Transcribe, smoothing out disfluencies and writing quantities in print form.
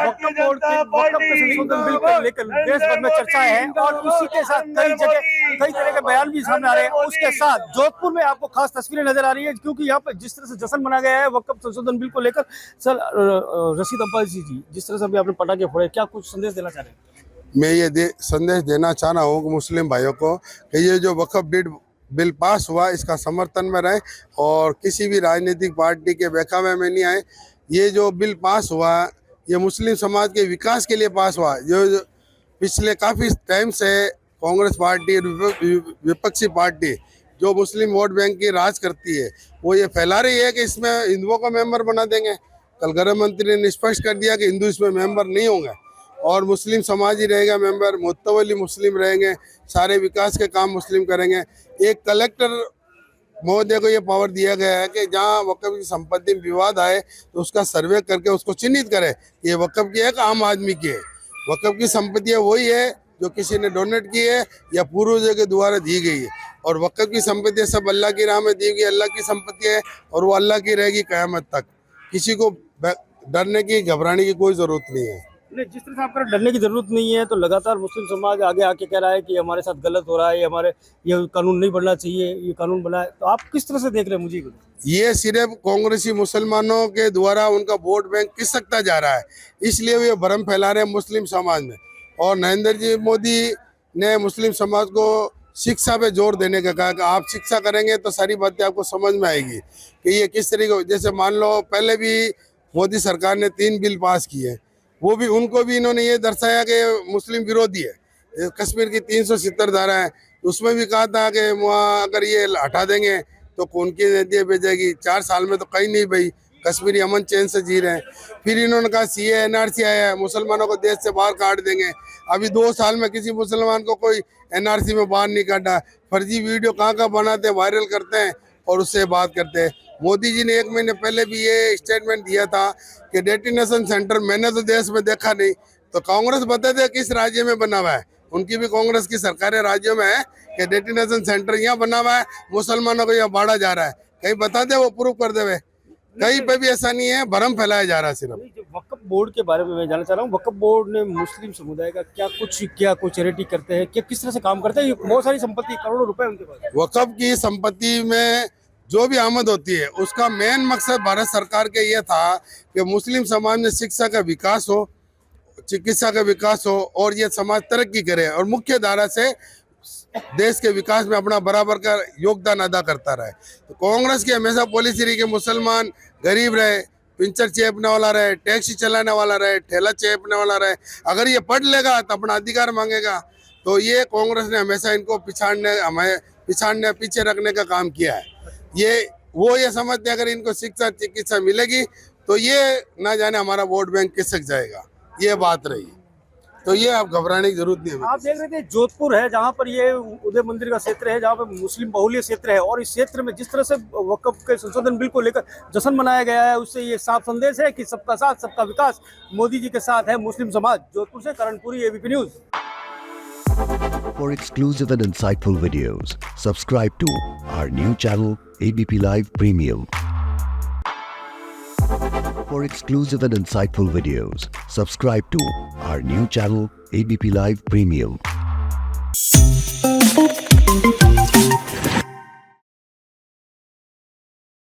वक्फ board के संशोधन bill को लेकर देश भर में चर्चाएं हैं और उसी के साथ कई जगह कई तरह के बयान भी सामने आ रहे हैं। उसके साथ जोधपुर में आपको खास तस्वीरें नजर आ रही है, क्योंकि यहाँ पर जिस तरह से जश्न मनाया गया है वक्फ संशोधन बिल को लेकर। सर रशीद अब्बासी जी, जिस तरह से अभी आपने पटाखे फोड़े, क्या कुछ संदेश देना चाह रहे हैं? मैं ये संदेश देना चाह रहा हूँ मुस्लिम भाइयों को कि ये जो वक्फ बिल पास हुआ इसका समर्थन में रहें और किसी भी राजनीतिक पार्टी के बहकावे में नहीं आए। ये जो बिल पास हुआ ये मुस्लिम समाज के विकास के लिए पास हुआ। जो पिछले काफ़ी टाइम से कांग्रेस पार्टी विपक्षी पार्टी जो मुस्लिम वोट बैंक की राज करती है वो ये फैला रही है कि इसमें हिंदुओं को मेंबर बना देंगे। कल गृह मंत्री ने स्पष्ट कर दिया कि हिंदू इसमें मेंबर नहीं होंगे और मुस्लिम समाज ही रहेगा मेंबर, मुत्तवली मुस्लिम रहेंगे, सारे विकास के काम मुस्लिम करेंगे। एक कलेक्टर महोदय को ये पावर दिया गया है कि जहाँ वक्फ की संपत्ति में विवाद आए तो उसका सर्वे करके उसको चिन्हित करे ये वक्फ की है कि आम आदमी की है। वक्फ की संपत्ति वही है जो किसी ने डोनेट की है या पूर्वजों के द्वारा दी गई है, और वक्फ की संपत्ति सब अल्लाह की राह में दी गई, अल्लाह की संपत्ति है और वो अल्लाह की रहेगी क़यामत तक। किसी को डरने की घबराने की कोई ज़रूरत नहीं है। नहीं, जिस तरह से आपको डरने की जरूरत नहीं है, तो लगातार मुस्लिम समाज आगे आके कह रहा है कि हमारे साथ गलत हो रहा है, ये कानून नहीं बनना चाहिए, ये कानून बना है। तो आप किस तरह से देख रहे हैं? मुझे ये सिर्फ कांग्रेसी मुसलमानों के द्वारा उनका वोट बैंक खिसकता जा रहा है, इसलिए वे भ्रम फैला रहे हैं मुस्लिम समाज में। और नरेंद्र जी मोदी ने मुस्लिम समाज को शिक्षा पे जोर देने का कहा कि आप शिक्षा करेंगे तो सारी बातें आपको समझ में आएगी कि ये किस तरीके। जैसे मान लो पहले भी मोदी सरकार ने 3 बिल पास किए, वो भी उनको भी इन्होंने ये दर्शाया कि मुस्लिम विरोधी है। कश्मीर की 370 धारा है, उसमें भी कहा था कि वहाँ अगर ये हटा देंगे तो कौन की नदियाँ भेजेगी। 4 साल में तो कहीं नहीं भाई, कश्मीरी अमन चैन से जी रहे हैं। फिर इन्होंने कहा CA NRC आया है, मुसलमानों को देश से बाहर काट देंगे। अभी 2 साल में किसी मुसलमान को कोई NRC में बाहर नहीं काटा। फर्जी वीडियो कहाँ बनाते हैं, वायरल करते हैं और उससे बात करते हैं। मोदी जी ने 1 महीने पहले भी ये स्टेटमेंट दिया था कि डेस्टिनेशन सेंटर मैंने तो देश में देखा नहीं। तो कांग्रेस बता दे किस राज्य में बना हुआ है। उनकी भी कांग्रेस की सरकारें राज्यों में है कि डेस्टिनेशन सेंटर यहाँ बना हुआ है, मुसलमानों को यहाँ बांटा जा रहा है। कहीं बता दे, वो प्रूव कर दे। कहीं पे भी ऐसा नहीं है, भ्रम फैलाया जा रहा है सिर्फ। वक्फ बोर्ड के बारे में मैं जानना चाह रहा हूँ, वक्फ बोर्ड ने मुस्लिम समुदाय का क्या कुछ चैरिटी करते हैं, क्या किस तरह से काम करते हैं? बहुत सारी संपत्ति, करोड़ों रुपए उनके पास। वक्फ की संपत्ति में जो भी आमद होती है उसका मेन मकसद भारत सरकार के ये था कि मुस्लिम समाज में शिक्षा का विकास हो, चिकित्सा का विकास हो और ये समाज तरक्की करे और मुख्य धारा से देश के विकास में अपना बराबर का योगदान अदा करता रहे। तो कांग्रेस की हमेशा पॉलिसी रही कि मुसलमान गरीब रहे, पिंचर चेपने वाला रहे, टैक्सी चलाने वाला रहे, ठेला चेपने वाला रहे। अगर ये पढ़ लेगा तो अपना अधिकार मांगेगा। तो ये कांग्रेस ने हमेशा इनको पिछाड़ने पीछे रखने का काम किया है। ये समझते अगर इनको शिक्षा चिकित्सा मिलेगी तो ये ना जाने हमारा वोट बैंक खिसक जाएगा, ये बात रही। तो ये आप घबराने की जरूरत नहीं है। आप देख रहे थे जोधपुर है, जहाँ पर ये उदय मंदिर का क्षेत्र है, जहाँ पर मुस्लिम बहुल्य क्षेत्र है, और इस क्षेत्र में जिस तरह से वक्फ के संशोधन बिल को लेकर जश्न मनाया गया है, उससे ये साफ संदेश है कि सबका साथ सबका विकास मोदी जी के साथ है मुस्लिम समाज। जोधपुर से Karanpuri, ABP news. For exclusive and insightful videos, subscribe to our new channel ABP Live Premium. For exclusive and insightful videos, subscribe to our new channel ABP Live Premium.